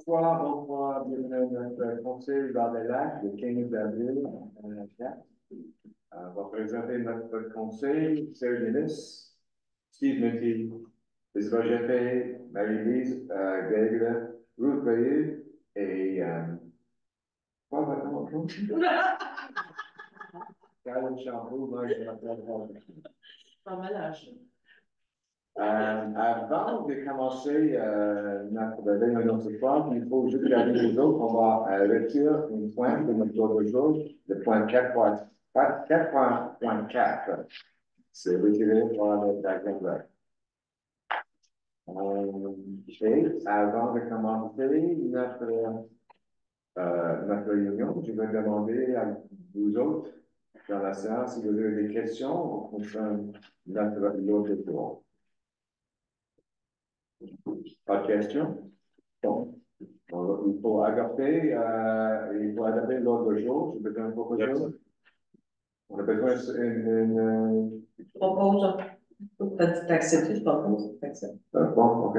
Bonsoir, bienvenue à notre conseil dans les lacs le 15 avril 2024. On va présenter notre conseil, Serge Dennis, Steve Mitty, Isabelle Jeppé, Marie-Lise Gregor, Ruth Bayeux et quoi votre nom? Caroline Champoux, moi je m'appelle Pas mal âgé. Avant de commencer notre réunion ce soir, il faut juste garder les autres. On va retirer une pointe de notre ordre du jour, le point 4.4. C'est retiré par le diagramme. Et avant de commencer notre réunion, je vais demander à vous autres dans la séance si vous avez des questions concernant notre ordre du jour. Pas de questions? Bon. Il faut adapter l'ordre du jour. J'ai besoin de proposition. On a besoin d'une. Propose. T'as dit t'accepter, je propose. T'acceptes. Bon, OK.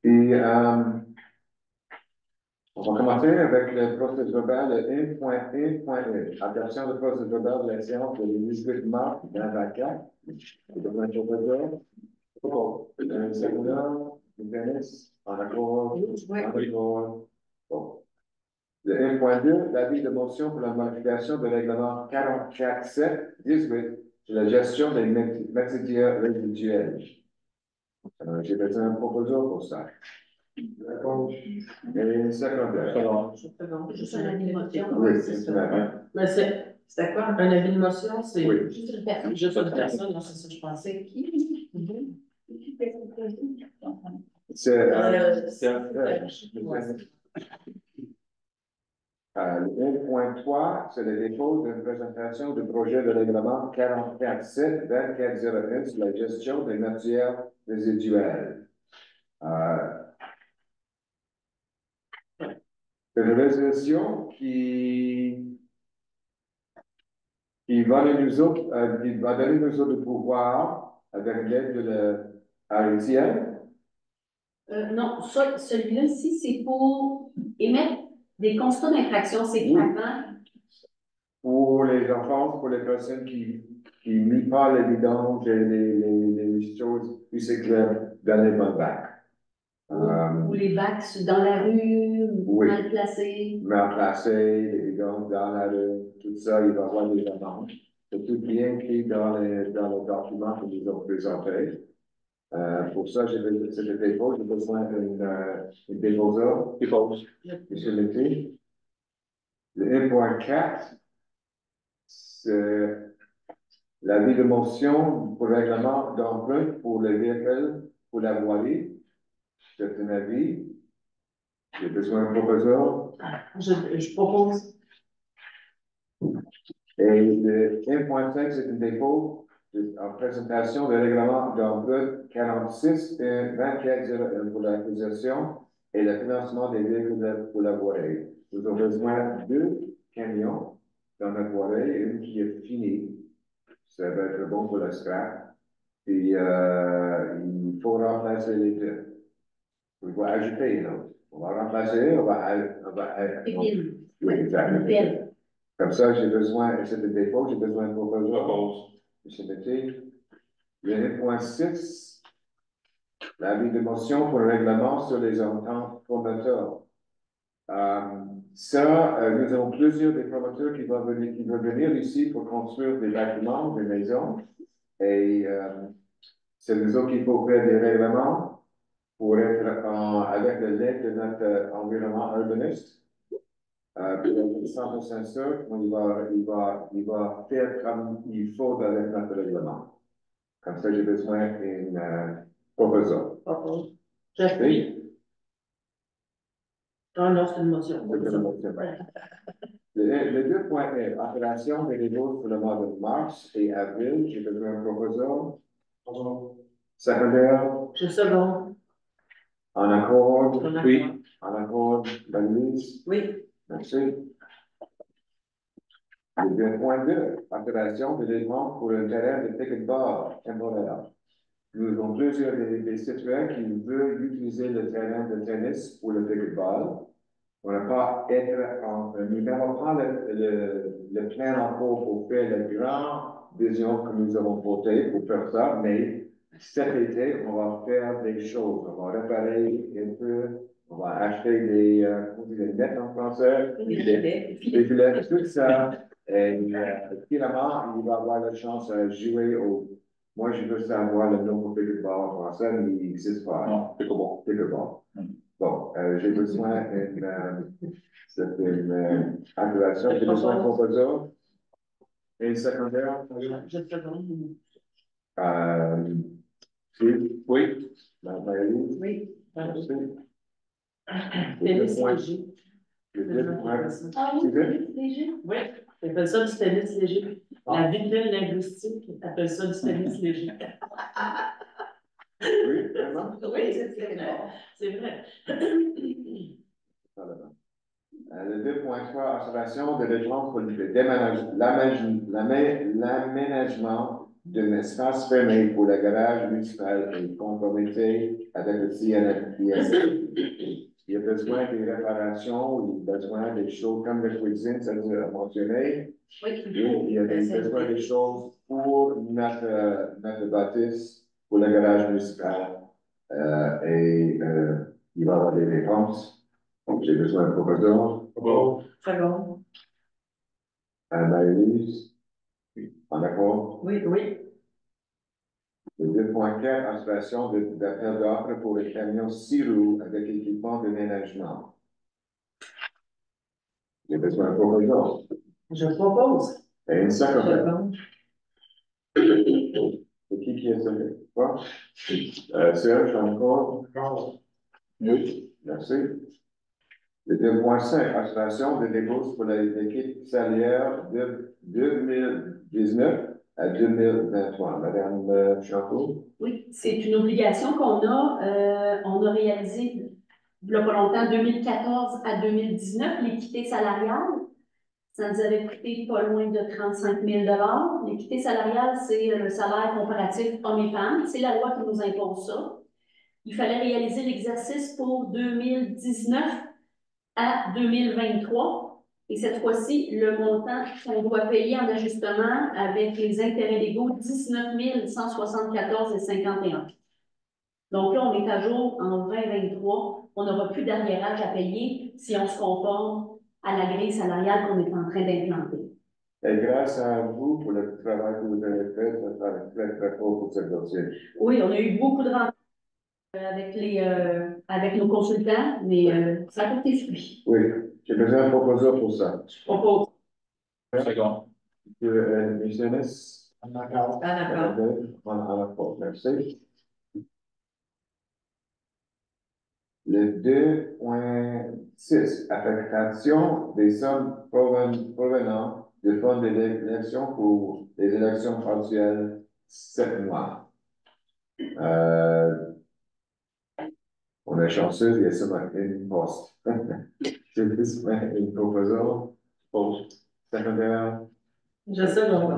Puis, on va commencer avec le processus verbal 1.1.1. Adaptation de processus verbal de la séance de 18 mars 2024. J'ai besoin de proposition. Un second, Dennis, en accord. Bon. Le 1.2, l'avis de motion pour la modification de règlement 44.7.18 sur la gestion des métiers résiduels. J'ai besoin d'un proposeur pour ça. D'accord. Et secondaire. Juste un avis de motion. Oui, c'est ça. Mais c'était quoi? Un avis de motion, c'est oui. Juste une personne. Juste une personne, c'est ça que je pensais. Qui? Le 1.3, c'est le dépôt d'une présentation du projet de règlement 44.7.24.01 sur la gestion des matières résiduelles. C'est une résolution qui va donner nous autres le pouvoir avec l'aide de l'ARTL. Non, celui-là-ci, c'est pour émettre des constats d'infraction, c'est fragment. Pour les enfants, pour les personnes qui n'ont pas les vidanges et les choses plus claires dans les bonnes bacs. Ou les bacs dans la rue, oui. mal placés. Mal placés, les vidanges dans la rue, tout ça, il va y avoir des amendes. C'est tout bien écrit dans le document que nous avons présenté. Pour ça, c'était dépôt, j'ai besoin d'une déposeur. Dépose. Monsieur Métier. Le 1.4, c'est l'avis de motion pour le règlement d'emprunt pour les véhicules pour la voirie. C'est un avis. J'ai besoin d'un proposeur. Je propose. Et le 1.5, c'est un dépôt en présentation de règlement d'emprunt 46 et 2401 pour l'acquisition et le financement des véhicules pour la voirie. Nous avons besoin de 2 camions dans notre voirie, une qui est finie. Ça va être bon pour le scrap. Puis, il faut remplacer les deux. Il faut ajouter une autre. On va remplacer, on va Épile. oui, exactement. Épile. Comme ça, j'ai besoin, c'est le dépôt, j'ai besoin de proposeur. Monsieur Métier. Le 1.6, l'avis de motion pour le règlement sur les ententes promoteurs. Nous avons plusieurs des promoteurs qui vont venir ici pour construire des bâtiments, des maisons. Et c'est nous autres qu'il faut faire des règlements pour être avec l'aide de notre environnement urbaniste. Pour être 100% sûr il va faire comme il faut avec notre règlement. Comme ça, j'ai besoin d'une proposition. Propose. J'appuie. Non, c'est une motion. Le 2.1, opération des niveaux pour le mois de mars et avril, j'ai besoin d'un proposeur. Secondaire. Je seconde. En accord? Oui. En accord, Denise? Oui. Merci. Le 2.2, opération de logement pour le terrain de pickleball temporaire. Nous avons plusieurs des citoyens qui veulent utiliser le terrain de tennis pour le pickleball. On n'a pas être nous n'avons pas le plein emploi pour faire la grande vision que nous avons votée pour faire ça, mais cet été, on va faire des choses. On va réparer un peu, on va acheter comment dire, des nettes en français, des filets, tout ça. Et finalement, il va avoir la chance de jouer au. Moi, je veux savoir le nom pour pickleball en français, mais il n'existe pas. Non, pickleball. Pickleball. Bon, j'ai besoin d'une activation. J'ai besoin d'un composeur. Et secondaire? Je te demande. Steve? Oui. Marie? Oui. Merci. Tennis léger. Le deux points. Ah oui, c'est léger. Oui, on appelle ça du tennis léger. La vitrine linguistique appelle ça du tennis léger. Oui, vraiment? Oui, c'est vrai. C'est vrai. Le 2.3, observation de défense pour l'aménagement d'un espace fermé pour le garage municipal et conformité avec le CNFPS. Il y a besoin des réparations, il y a besoin des choses comme la cuisine, ça nous a mentionné. Oui, Il y a besoin des choses pour notre bâtisse, pour le garage municipal. Il va y avoir des réponses. Donc, j'ai besoin d'un professeur. Second. Maëlys, en accord. Oui, oui. Le 2.4, observation d'appel d'offres pour les camions 6 roues avec équipement de ménagement. J'ai besoin d'un professeur. Je propose. Et une secondaire. Second. C'est qui est celui? Quoi? Serge, encore? Oui. Merci. Le 2.5, observation de débauche pour l'équipe salière de 2019 à 2023. Madame Chanteau? oui, c'est une obligation on a réalisé, il n'y a pas longtemps, 2014 à 2019, l'équité salariale. Ça nous avait coûté pas loin de 35 000 $. L'équité salariale, c'est le salaire comparatif hommes et femmes. C'est la loi qui nous impose ça. Il fallait réaliser l'exercice pour 2019 à 2023. Et cette fois-ci, le montant qu'on doit payer en ajustement avec les intérêts légaux, 19 174,51. Donc là, on est à jour en 2023. On n'aura plus d'arriérage à payer si on se conforme à la grille salariale qu'on est en train d'implanter. Et grâce à vous pour le travail que vous avez fait, ça sera très, très fort pour ce dossier. Oui, on a eu beaucoup de rencontres avec nos consultants, mais ça a porté fruit. Oui, j'ai besoin d'un proposeur pour ça. Je propose. Second. Monsieur Ennis? En accord. En accord, merci. Le 2.6, affectation des sommes provenant du fonds d'élection pour les élections partielles 7 mois. On est chanceux, il y a seulement une poste. J'ai juste une proposition. Secondaire. Je sais, donc.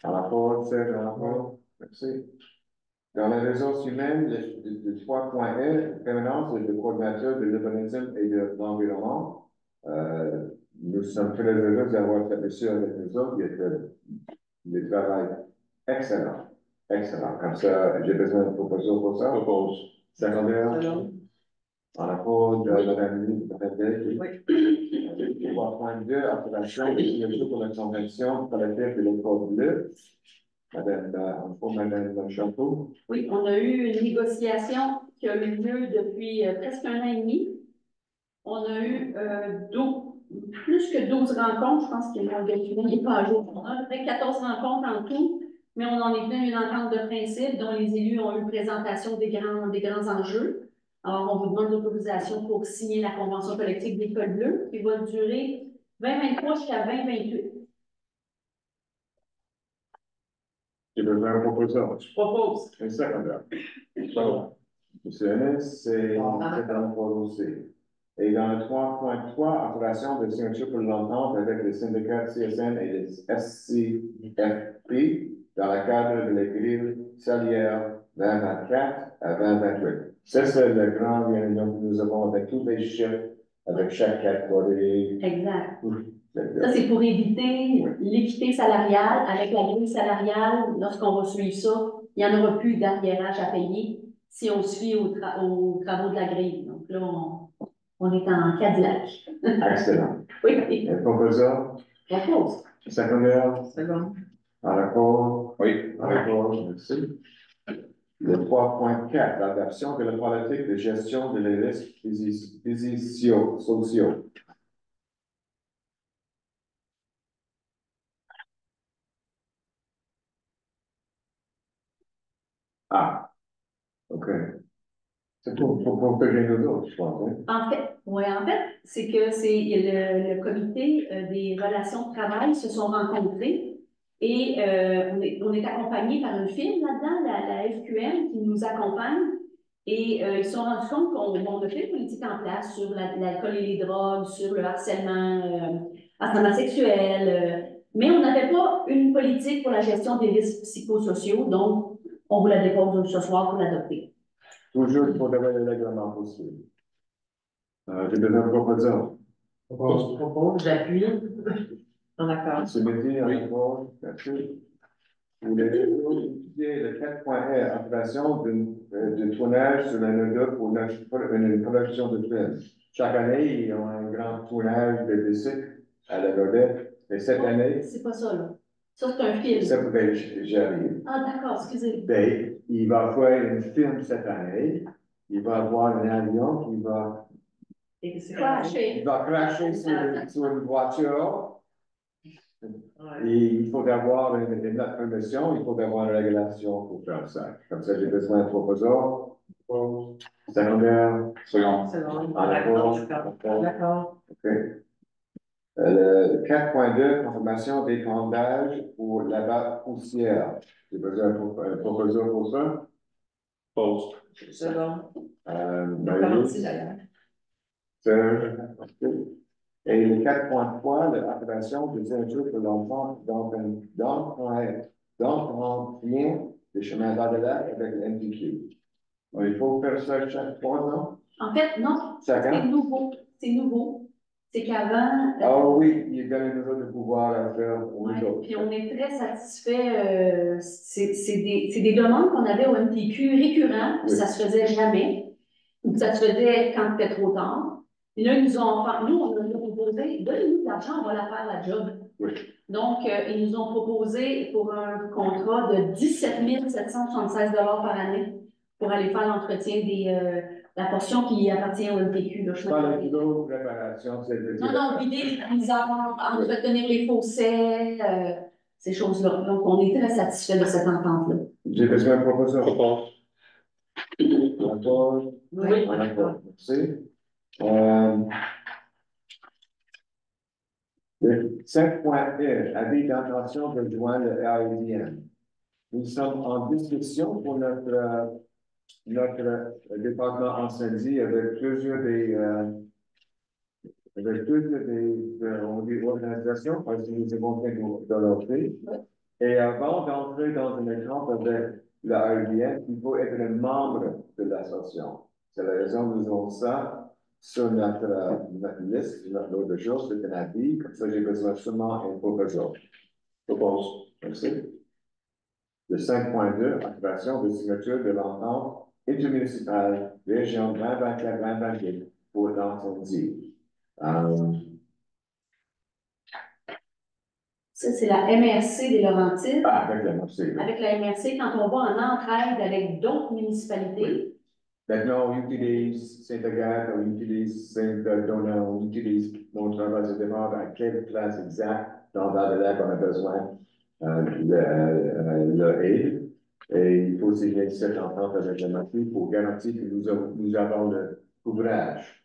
À la porte, c'est à la porte. Merci. Dans les ressources humaines, le 3.1, permanence de coordinateur de l'urbanisme et de l'environnement. Nous sommes très heureux d'avoir cette monsieur avec nous autres. Il fait du travail excellent. Excellent. Comme ça, j'ai besoin de proposition pour ça. Propose. Secondaire. Second. En accord de Mme Bell. Oui. 3.2, approbation des signatures pour la convention collective de l'école bleue. Madame Chanteau. Oui, on a eu une négociation qui a eu lieu depuis presque 1 an et demi. On a eu plus que 12 rencontres, je pense qu'il y a n'est pas à jour. On a à peu près 14 rencontres en tout, mais on en est venu à une entente de principe dont les élus ont eu présentation des grands enjeux. Alors, on vous demande l'autorisation pour signer la convention collective de l'école bleue qui va durer 2023 jusqu'à 2028. J'ai besoin d'un proposeur. Je propose. Un secondaire. Monsieur Ennis, c'est en accord aussi. Et dans le 3.3, approbation de signature pour l'entente avec les syndicats CSN et les SCFP dans le cadre de la grille salière 2024 à 2028. Ça, c'est le grand réunion que nous avons avec tous les chiffres, avec chaque catégorie. Exact. Oui. Ça, c'est pour éviter l'équité salariale. Avec la grille salariale, lorsqu'on va suivre ça, il n'y en aura plus d'arriérage à payer si on suit aux travaux de la grille. Donc là, on est en Cadillac. Excellent. Oui. Un proposeur, Propose. secondaire, Second. en accord, Oui. en accord, merci. Le 3.4, l'adaptation de la politique de gestion de les risques sociaux. Ah, OK. C'est pour que j'ai nous autres, je pense. Hein? En fait, c'est que c'est le comité des relations de travail se sont rencontrés et on est accompagné par une firme là-dedans, la FQM, qui nous accompagne. Et ils se sont rendus compte qu'on a fait une politique en place sur l'alcool et les drogues, sur le harcèlement sexuel, mais on n'avait pas une politique pour la gestion des risques psychosociaux, donc on vous la dépose ce soir pour l'adopter. Toujours, il faut avoir le règlement possible. J'ai besoin de proposeurs. Propose, j'appuie. En accord. Ce métier, en accord, merci. Vous voulez étudier le 4.1, approbation de tournage sur la NEDA pour une production de films. Chaque année, ils ont un grand tournage de bicycle à la vedette. Et cette année, C'est pas ça, là. Ça, c'est un film. ça peut j'arrive. Ah, d'accord, excusez. Ben, il va faire un film cette année. Il va avoir un avion qui va, Crasher. il va crasher sur une voiture. Ouais. Et il faut avoir une autre permission, il faut avoir une régulation pour faire ça. Comme ça, j'ai besoin de proposeurs. Secondaire. Second. Second. En accord. D'accord. OK. Le 4.2, confirmation des comptages pour la base poussière. J'ai besoin d'un proposeur pour ça. Pause. Second. Marie, D'ailleurs. Serge. OK. Et le 4.3, l'approbation des injures de l'enfant d'entretien des chemins d'Adelaide avec le MTQ. Il faut faire ça chaque 3 ans? En fait, non, Chaque c'est an? nouveau. C'est nouveau. C'est qu'avant. Ah oui, il donne nous autres de pouvoir à faire aux Ouais, autres. puis on est très satisfait. C'est des demandes qu'on avait au MTQ récurrents, puis Oui. ça se faisait jamais. Ou ça se faisait quand c'était trop tard. Et là, ils nous ont offert, nous, on nous a proposé, donnez-nous de l'argent, on va la faire la job. Oui. Donc, ils nous ont proposé pour un contrat de 17 776 par année pour aller faire l'entretien la portion qui appartient au MTQ. Là, Pas le boulot, préparation, c'est le non, vider les priseurs, entretenir les fossés, ces choses-là. Donc, on est très satisfait de cette entente-là. J'ai besoin de proposeur. Propose. D'accord. Oui. D'accord. Merci. Le 5.1, avis d'intention de joindre le RIDM. Nous sommes en discussion pour notre département incendie avec plusieurs on dit organisations, parce que nous avons fait de leur fait. Et avant d'entrer dans une échange avec la RIDM, il faut être un membre de l'association. C'est la raison que nous avons ça sur notre liste, notre lot de jours, c'est un avis, comme ça j'ai besoin seulement d'un proposeur. Propose. Merci. Le 5.2, activation de signature de l'entente intermunicipale région 2024-2028 pour l'incendie. Ça, c'est la MRC des Laurentides. Avec la MRC. Avec la MRC, quand on va en entraide avec d'autres municipalités. Maintenant, on utilise Saint-Agathe, on utilise Saint-Donat, on utilise mon travail, ça demande à quelle place exacte dans Val-de-Lac on a besoin le aide. Et il faut signer cette entente avec la MRC pour garantir que nous avons le couvrage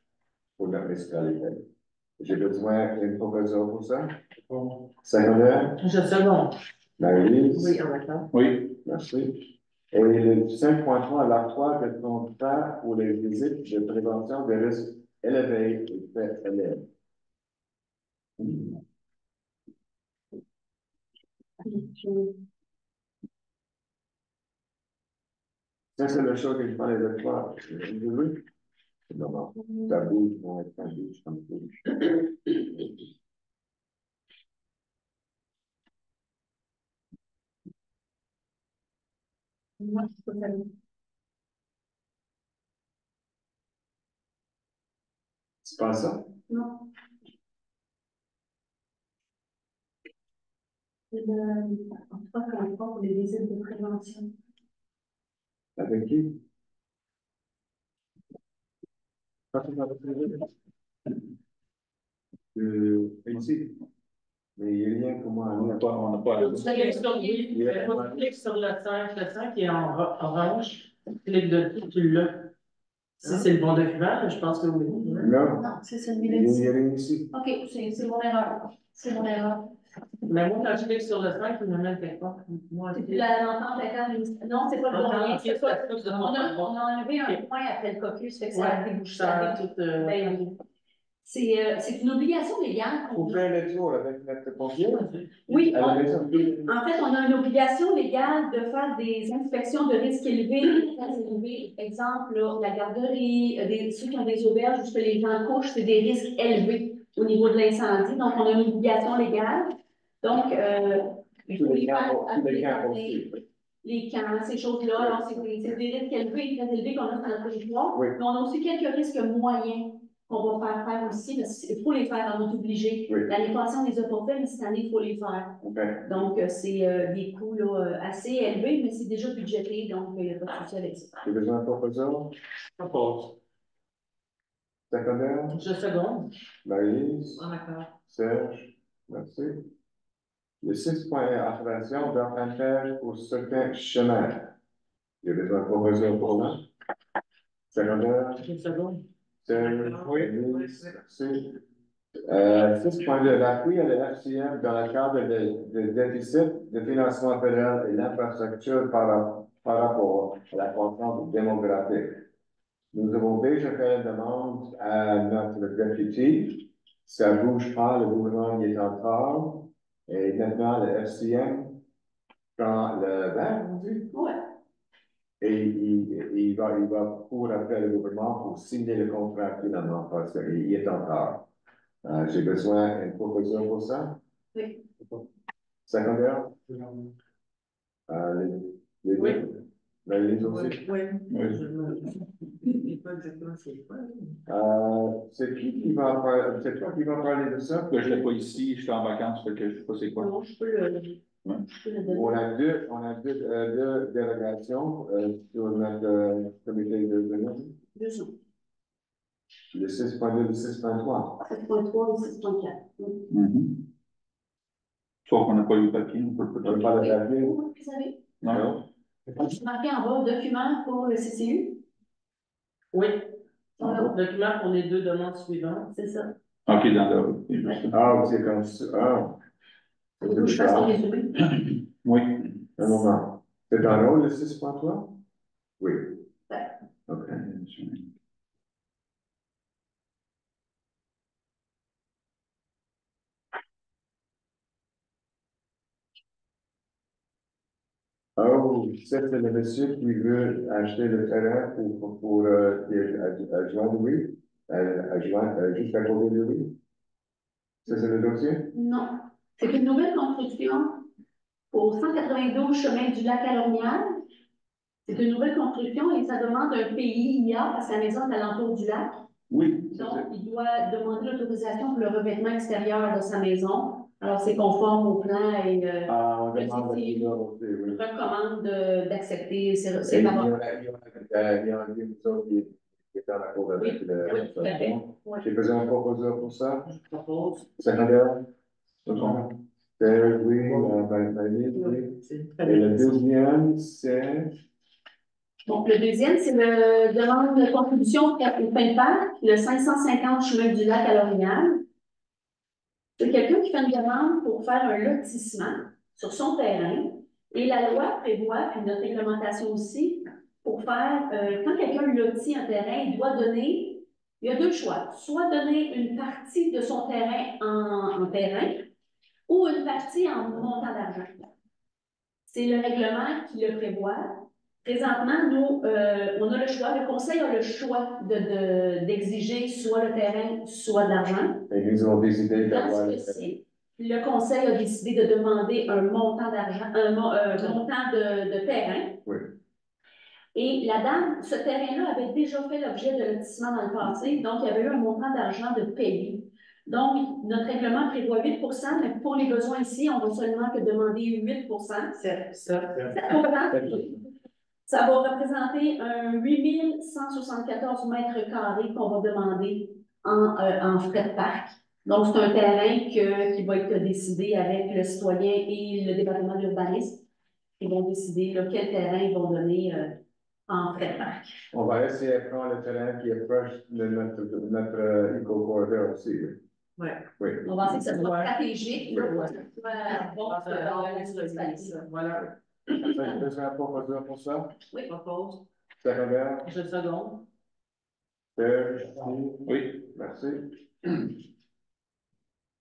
pour notre municipalité. J'ai besoin d'une proposition pour ça. Secondaire, Je second. Marie-Lise. Oui, en accord. Oui. Merci. Et le 5.3, l'octroi de contrat pour les visites de prévention des risques élevés et faits élèves. Ça, c'est le chose que je parlais de toi. Oui. Non, ça bouge, non, ça bouge, ça bouge. Moi, je peux faire. C'est pas ça? Non. En tout cas, comme pour les visites de prévention. Avec qui? Pas tout à fait. Ici. Mais il y a rien pour moi. On n'a pas. Tu cliques sur le 5 qui est en orange, tu cliques dessus, tu l'as. Si c'est le bon document, je pense que oui. Non, Non, c'est il celui-là y ici. a rien ici. OK, c'est mon erreur. C'est mon erreur. Mais moi, quand je clique sur le 5, il me met quelque part. Moi, C'est plus l'entente d'accord. Non, c'est pas le bon lien. C'est pas. On a enlevé un point après le caucus, fait que ça a débouché. Ça a tout. Ben oui. C'est une obligation légale Faut qu'on a. faire le tour avec notre pompier. Oui, À la maison. en fait, on a une obligation légale de faire des inspections de risques élevés, très élevés. Exemple, là, la garderie, ceux qui ont des auberges où les gens couchent, c'est des risques élevés au niveau de l'incendie. Donc, on a une obligation légale. Donc, il faut les faire les camps, ces choses-là. Alors, c'est des risques élevés, très élevés qu'on a sur notre territoire. Oui. Mais on a aussi quelques risques moyens qu'on va faire aussi, mais il faut les faire, on est obligé. Oui. L'année passée, on ne les a pas fait, mais cette année, il faut les faire. Okay. Donc, c'est des coûts là, assez élevés, mais c'est déjà budgété, donc il n'y a pas de souci avec ça. J'ai besoin d'un professeur. Propose. Secondaire. Je seconde. Maryse. Ah, d'accord. Serge. Merci. Le 6.1, approbation d'entretien pour certains chemins. J'ai besoin d'un professeur pour ça. Secondaire. Je seconde. Serge. Oui. Maryse. Merci. 6.2, l'appui à la FCM dans le cadre de déficit de financement fédéral et l'infrastructure par rapport à la croissance démographique. Nous avons déjà fait une demande à notre député. Ça ne bouge pas, le gouvernement y est en retard. Et maintenant, le FCM prend le verre, on dit. Oui. Et il va courir après le gouvernement pour signer le contrat finalement parce qu'il est en retard. J'ai besoin d'une proposition pour ça. Oui. Secondaire? Les Oui. deux? Les aussi? Oui. C'est qui va en parler? C'est toi qui va parler de ça? Je ne l'ai pas ici, je suis en vacances, fait que je ne sais pas c'est quoi. Non, je peux le donner. On a deux délégations sur notre comité de données. 2 ans. Le 6.2 et le 6.3. 7.3 et 6.4. Sauf qu'on n'a pas eu le papier, on peut On peut-être. parle de papier? Vous savez, Non. c'est marqué en bas, document pour le CCU. Oui. Voilà. Document pour les deux demandes suivantes. C'est ça. OK, dans le. Ah, c'est comme ça. Ah. Il faut que je fasse un résumé. Oui. Un moment. C'est dans l'eau, le 6.3? Oui. Ouais. OK. Oh, ça, c'est le monsieur qui veut acheter le terrain pour adjoindre Louis, juste à côté de Louis. Ça, c'est le dossier? Non. C'est une nouvelle construction au 192 chemin du lac à Lormial. C'est une nouvelle construction et ça demande un PIA parce que la maison est à l'entour du lac. Oui. Donc, il doit demander l'autorisation pour le revêtement extérieur de sa maison. Alors, c'est conforme au plan et On le demande CCU oui. recommande d'accepter ces Il y paroles. a un épisode qui est dans la cour avec Oui, tout à fait. Oui. J'ai besoin d'un proposeur pour ça. Je propose. Secondaire? Second. Oui, oui. Et le deuxième, c'est. Donc, le deuxième, c'est le demande de contribution pour fin de parc, le 550 chemin du lac à Lormial. C'est quelqu'un qui fait une demande pour faire un lotissement sur son terrain. Et la loi prévoit, puis notre réglementation aussi, pour faire, quand quelqu'un lotit un terrain, il doit donner, il y a 2 choix. Soit donner une partie de son terrain en terrain ou une partie en montant d'argent. C'est le règlement qui le prévoit. Présentement, nous, on a le choix, le conseil a le choix d'exiger soit le terrain, soit de l'argent. Et nous avons décidé Dans d'avoir. ce cas-ci, le conseil a décidé de demander un montant d'argent, montant de terrain. Oui. Et la dame, ce terrain-là avait déjà fait l'objet de lotissement dans le passé, donc il y avait eu un montant d'argent de payer. Donc, notre règlement prévoit 8 mais pour les besoins ici, on va seulement que demander 8 C'est ça. Ça va représenter un 8174 mètres carrés qu'on va demander en frais de parc. Donc, c'est un terrain qui va être décidé avec le citoyen et le département d'urbanisme. Ils vont décider là, quel terrain ils vont donner en frais de parc. On va essayer de prendre le terrain qui est proche de notre éco-corridor aussi. Oui. Oui. On va essayer que ça soit stratégique. Oui. Pour que ça soit bon, Voilà. Vous avez un proposeur pour ça? Oui. Propose. Secondaire? Je seconde. Oui. Merci.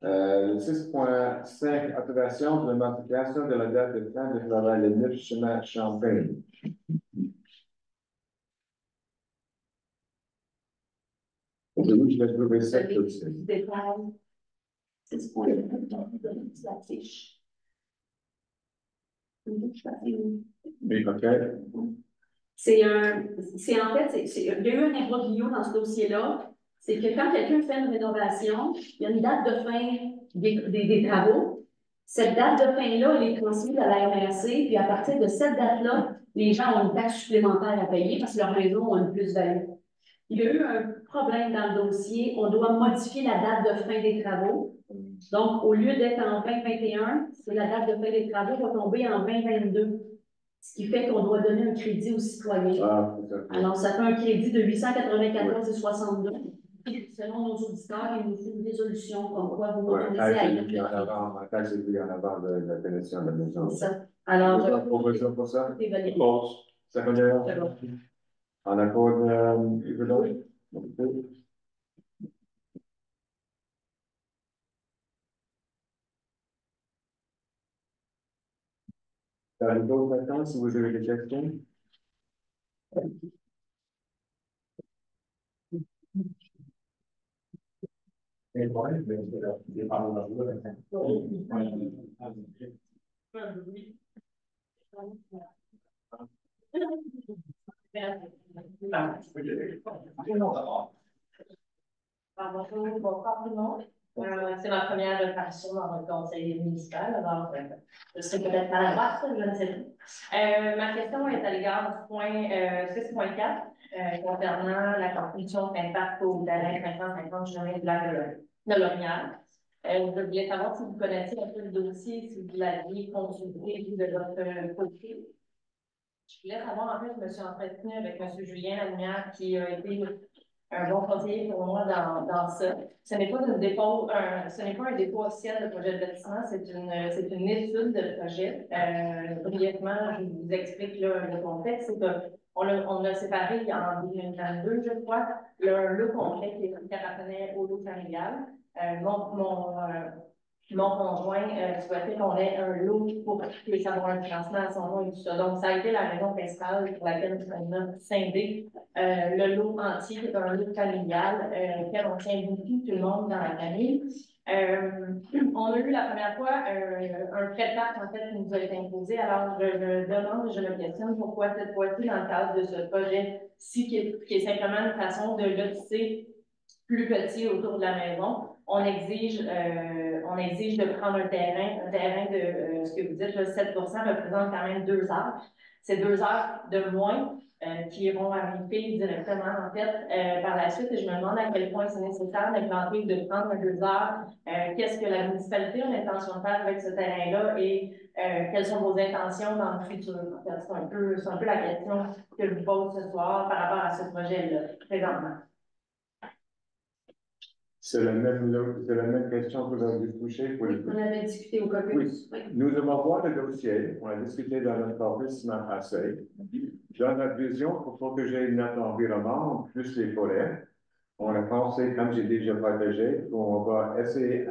Le 6.5, approbation de la modification de la date de fin de travail, le 9 chemin Champagne. Oui, je vais trouver ça tout de suite. Détail. 6.5, la fiche. Oui, OK. C'est en fait, il y a eu un imbroglio dans ce dossier-là. C'est que quand quelqu'un fait une rénovation, il y a une date de fin des travaux. Cette date de fin-là, elle est transmise à la MRC, puis à partir de cette date-là, les gens ont une taxe supplémentaire à payer parce que leur maison a une plus-value. Il y a eu un problème dans le dossier. On doit modifier la date de fin des travaux. Donc, au lieu d'être en 2021, la date de fin des travaux va tomber en 2022. Ce qui fait qu'on doit donner un crédit aux citoyens. Ah, c'est ça. Alors, ça fait un crédit de 894,62. Selon nos auditeurs, il nous faut une résolution comme quoi vous m'autorisez à y mettre le crédit. Taxe est mis en avant de la finition de la maison. C'est ça. Alors, Vous avez une proposition pour ça? c'est validé. Propose. Secondaire? Secondaire. En accord, Yves? D'autres maintenant, si vous avez des questions? Bonsoir tout le monde. C'est ma première apparition dans le conseil municipal, alors je serai peut-être à la droite, je ne sais pas. Ma question est à l'égard du point 6.4 concernant la construction d'impact au terrain 550 km de l'Orignal. Je voulais savoir si vous connaissez un peu le dossier, si vous l'aviez consulté de votre côté. Je voulais savoir, en fait, je me suis entretenue avec M. Julien Lamière, qui a été un bon conseiller pour moi dans ça. Ce n'est pas ce n'est pas un dépôt officiel de projet de bâtiment, c'est une étude de projet. Brièvement, je vous explique le contexte. On a séparé en 2022, je crois, le lot complet qui appartenait au lot familial. Mon conjoint souhaitait qu'on ait un lot pour qu'il puisse avoir un financement à son nom et tout ça. Donc, ça a été la raison principale pour laquelle on a scindé le lot entier, qui est un lot familial, auquel on tient beaucoup, tout le monde dans la famille. On a eu la première fois un prêt de parc, en fait, qui nous a été imposé. Alors, je me demande, je me questionne pourquoi cette fois-ci, dans le cadre de ce projet-ci, qui est simplement une façon de lotisser plus petit autour de la maison, on exige de prendre un terrain de ce que vous dites, 7 représente quand même 2 heures. C'est 2 heures de moins qui iront à mes filles directement, en fait, par la suite. Et je me demande à quel point c'est nécessaire d'implanter, de prendre 2 heures. Qu'est-ce que la municipalité a l'intention de faire avec ce terrain-là et quelles sont vos intentions dans le futur? En fait, c'est un peu la question que je vous pose ce soir par rapport à ce projet-là, présentement. C'est la même question que vous avez touchée. Oui, on avait discuté au caucus. Oui. Nous devons voir le dossier. On a discuté dans notre office semaine passée. Dans notre vision, pour protéger notre environnement, plus les forêts, on a pensé, comme j'ai déjà partagé, qu'on va essayer de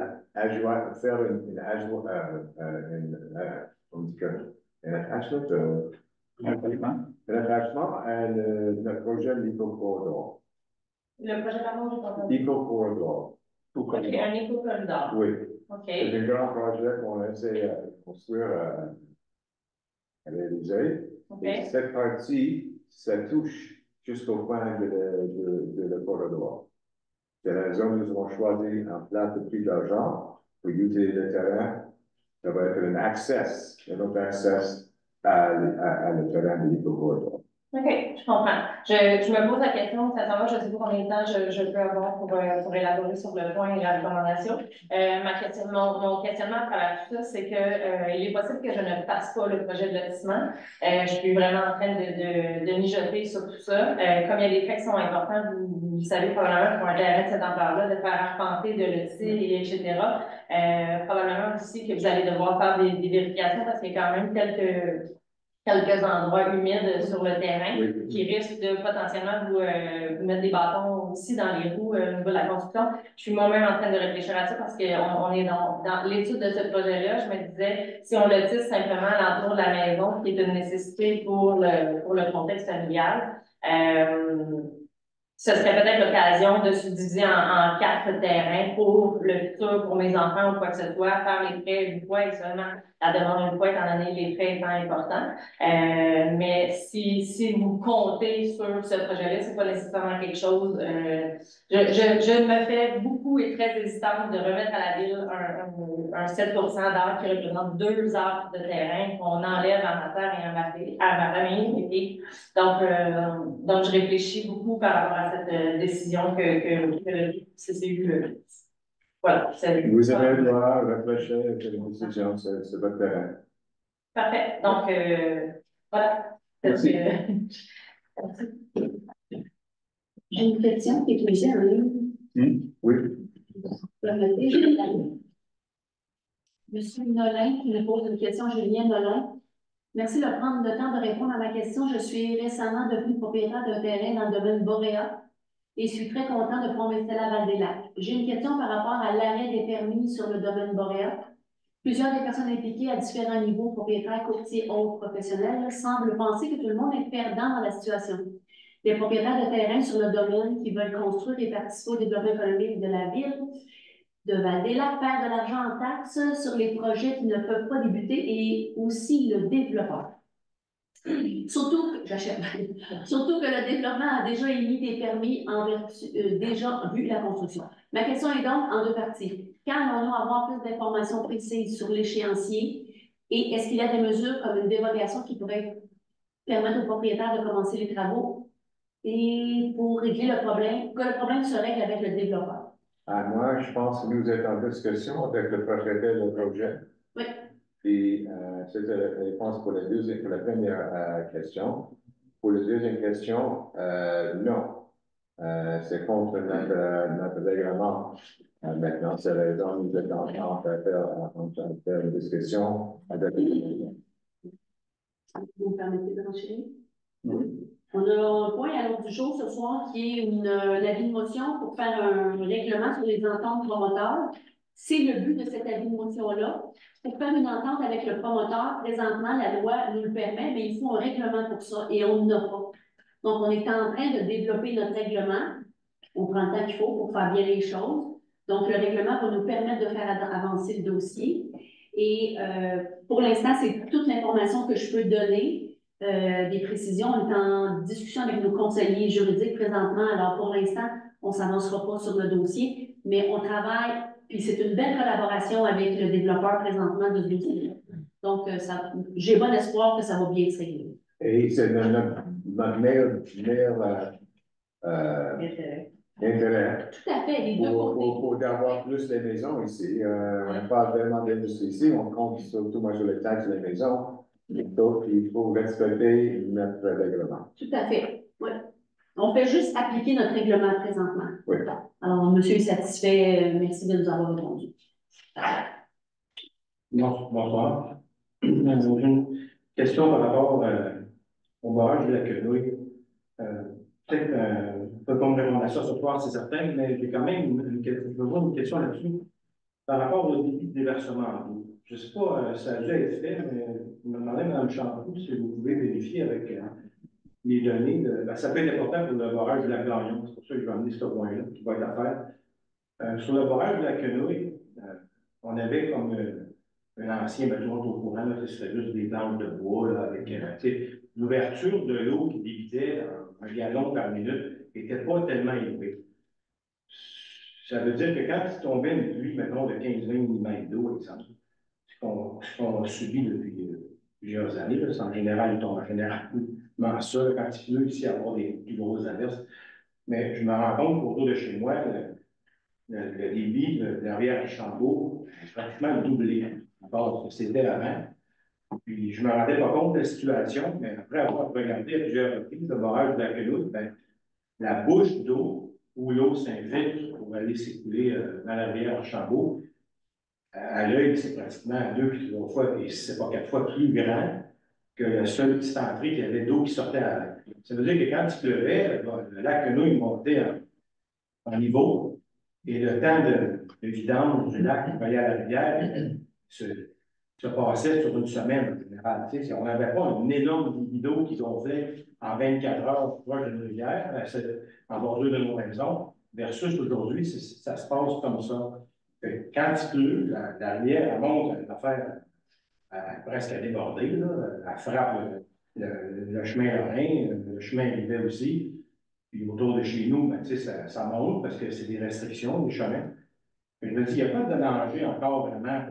faire une attachment, Rattachement à notre projet de l'Eco-Corridor. Le projet, pardon, j'ai pas compris. Eco-Corridor. Tout Ok, comme ça. un éco-corridor. Oui, OK. c'est un grand projet qu'on essaie de construire à réaliser. OK. Et cette partie, ça touche jusqu'au point de le corridor. C'est la zone où nous avons choisi en place de plus d'argent pour utiliser le terrain. Ça va être un access, un autre access à le terrain de l'Eco-Corridor. OK, je comprends. Je me pose la question, sincèrement, je ne sais pas combien de temps je peux avoir pour élaborer sur le point et la recommandation. Mon questionnement à travers tout ça, c'est que il est possible que je ne fasse pas le projet de lotissement. Je suis vraiment en train de mijoter sur tout ça. Comme il y a des faits qui sont importants, vous savez probablement pour un terrain de cette ampleur-là, de faire arpenter, de lotir, etc. Probablement aussi que vous allez devoir faire des vérifications parce qu'il y a quand même quelques endroits humides sur le terrain Oui. qui risquent de potentiellement vous mettre des bâtons aussi dans les roues au niveau de la construction. Je suis moi-même en train de réfléchir à ça parce qu'on est dans l'étude de ce projet-là. Je me disais, si on le tisse simplement à l'entour de la maison, qui est une nécessité pour le contexte familial, ce serait peut-être l'occasion de subdiviser en 4 terrains pour le futur, pour mes enfants ou quoi que ce soit, faire les frais une fois et seulement la demande une fois, étant donné les frais étant importants. Mais si vous comptez sur ce projet-là, c'est pas nécessairement quelque chose. Je me fais beaucoup et très hésitante de remettre à la ville un 7 d'heures qui représente 2 heures de terrain qu'on enlève à ma terre et à ma famille. Et donc, je réfléchis beaucoup par rapport à cette décision que le CCU. Voilà. Vous avez le droit de réfléchir à une décision, c'est votre terrain. Parfait. Donc, voilà. Merci. Merci. J'ai une question qui est posée en ligne. Oui. Monsieur Nolin qui me pose une question, Julien Nolin. Merci de prendre le temps de répondre à ma question. Je suis récemment devenue propriétaire d'un terrain dans le domaine Boréa et suis très content de pouvoir m'installer à Val-des-Lacs. J'ai une question par rapport à l'arrêt des permis sur le domaine Boréa. Plusieurs des personnes impliquées à différents niveaux, propriétaires, courtiers, autres professionnels, semblent penser que tout le monde est perdant dans la situation. Les propriétaires de terrain sur le domaine qui veulent construire et participer au développement économique de la ville de Val-des-Lacs perdent de l'argent en taxes sur les projets qui ne peuvent pas débuter et aussi le développeur. Surtout que le développement a déjà émis des permis en vertu, déjà vu la construction. Ma question est donc en 2 parties. Quand allons-nous avoir plus d'informations précises sur l'échéancier et est-ce qu'il y a des mesures comme une dérogation qui pourrait permettre aux propriétaires de commencer les travaux et pour régler le problème, que le problème se règle avec le développeur? Moi, je pense que nous êtes en discussion avec le propriétaire du projet. Oui. Puis, c'était la réponse pour la première question. Pour la deuxième question, non. C'est contre notre règlement. Maintenant, c'est la raison nous êtes en train de faire une discussion avec le Vous me permettez de renchaîner? Oui. On a un point à l'ordre du jour ce soir qui est l'avis de motion pour faire un règlement sur les ententes promoteurs. C'est le but de cet avis de motion-là. Pour faire une entente avec le promoteur, présentement, la loi nous le permet, mais il faut un règlement pour ça et on n'a pas. Donc, on est en train de développer notre règlement. On prend le temps qu'il faut pour faire bien les choses. Donc, le règlement va nous permettre de faire avancer le dossier. Et pour l'instant, c'est toute l'information que je peux donner. Des précisions. On est en discussion avec nos conseillers juridiques présentement. Alors, pour l'instant, on ne s'avancera pas sur le dossier, mais on travaille, puis c'est une belle collaboration avec le développeur présentement de ce dossier. Donc, j'ai bon espoir que ça va bien se régler. Et c'est notre meilleur intérêt Tout à fait, les deux côtés. pour avoir plus de maisons ici. On n'a pas vraiment d'industrie ici, on compte surtout moi sur les taxes des maisons. Donc, il faut respecter notre règlement. Tout à fait, oui. On fait juste appliquer notre règlement présentement. Oui. Alors, monsieur est satisfait. Merci de nous avoir répondu. Bonsoir. J'ai une question par rapport au barrage de la Quenouille. Peut-être pas comme recommandation ce soir, c'est certain, mais j'ai quand même une question là-dessus. Par rapport au débit de déversement. Je ne sais pas, ça a déjà été fait, mais je me demandais, Mme Champoux, si vous pouvez vérifier avec les données, ça peut être important pour le barrage de la Gagnon. C'est pour ça que je vais amener ce point-là qui va être à faire. Sur le barrage de la Quenouille, on avait comme un ancien, ben, tout le monde est au courant, là, c'était juste des planches de bois là, avec l'ouverture de l'eau qui débitait dans un gallon par minute n'était pas tellement élevée. Ça veut dire que quand il tombait une pluie, mettons, de 15-20 mm d'eau, exemple, ce qu'on a subi depuis plusieurs années, là, c'est en général, il tombe en généralement ça, là, quand il pleut, ici, avoir des plus grosses averses. Mais je me rends compte qu'autour de chez moi, le débit de la rivière Chambaud est pratiquement doublé par rapport à ce que c'était avant. Puis je ne me rendais pas compte de la situation, mais après avoir regardé à plusieurs reprises le barrage de la Quenouille, ben, la bouche d'eau où l'eau s'infiltre pour aller s'écouler dans la rivière Chambaud, à l'œil, c'est pratiquement 2 puis 3 fois, et si ce n'est pas 4 fois plus grand que la seule petite entrée qu'il y avait d'eau qui sortait à l'œil. Ça veut dire que quand il pleuvait, le lac Quenouille montait en niveau, et le temps de vidange du lac pour aller à la rivière se passait sur une semaine en général. Tu sais, on n'avait pas une énorme débit d'eau qui gonflait en 24 heures proche d'une rivière, en bordure de nos maisons, versus aujourd'hui, ça se passe comme ça. Quand il pleut, la rivière elle monte à faire presque à déborder, là, elle frappe le chemin Lorrain, le chemin Rivet aussi. Puis autour de chez nous, ben, ça monte parce que c'est des restrictions, des chemins. Mais je me dis, il n'y a pas de danger encore vraiment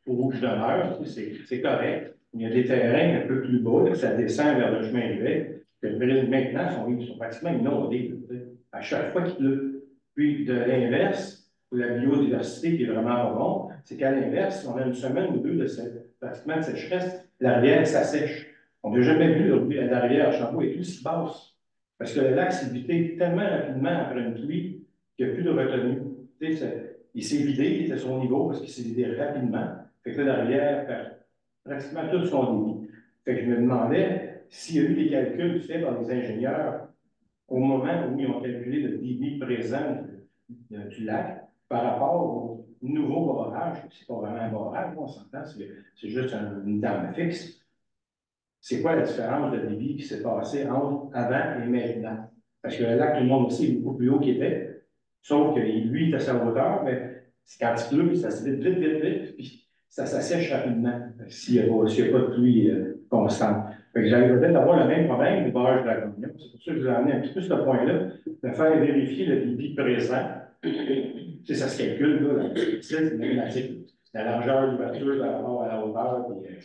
pour où je demeure, c'est correct. Il y a des terrains un peu plus bas, là, ça descend vers le chemin Rivet, que maintenant sont pratiquement inondés à chaque fois qu'il pleut. Puis de l'inverse, pour la biodiversité qui est vraiment pas bon, c'est qu'à l'inverse, on a une semaine ou deux pratiquement de sécheresse, la rivière s'assèche. On n'a jamais vu la rivière Chambaud et tout ce qui passe. Parce que le lac s'est vidé tellement rapidement après une pluie qu'il n'y a plus de retenue. Il s'est vidé, il était à son niveau parce qu'il s'est vidé rapidement. Fait que là, la rivière perd pratiquement tout son débit. Fait que je me demandais s'il y a eu des calculs faits par les ingénieurs au moment où ils ont calculé le débit présent du lac par rapport au nouveau barrage. C'est pas vraiment un barrage, on s'entend, c'est juste une dame fixe. C'est quoi la différence de débit qui s'est passé entre avant et maintenant? Parce que le lac, tout le monde aussi, est beaucoup plus haut qu'il était, sauf que lui, il est à sa hauteur, mais quand il pleut, ça se vide vite, puis ça s'assèche rapidement s'il n'y a, pas de pluie constante. Fait que j'allais peut-être avoir le même problème du barrage de la Gagnon. C'est pour ça que je vous ai amené un petit peu ce point-là, de faire vérifier le débit présent. Ça se calcule, là, c'est mathématique. La largeur d'ouverture par rapport à la hauteur, puis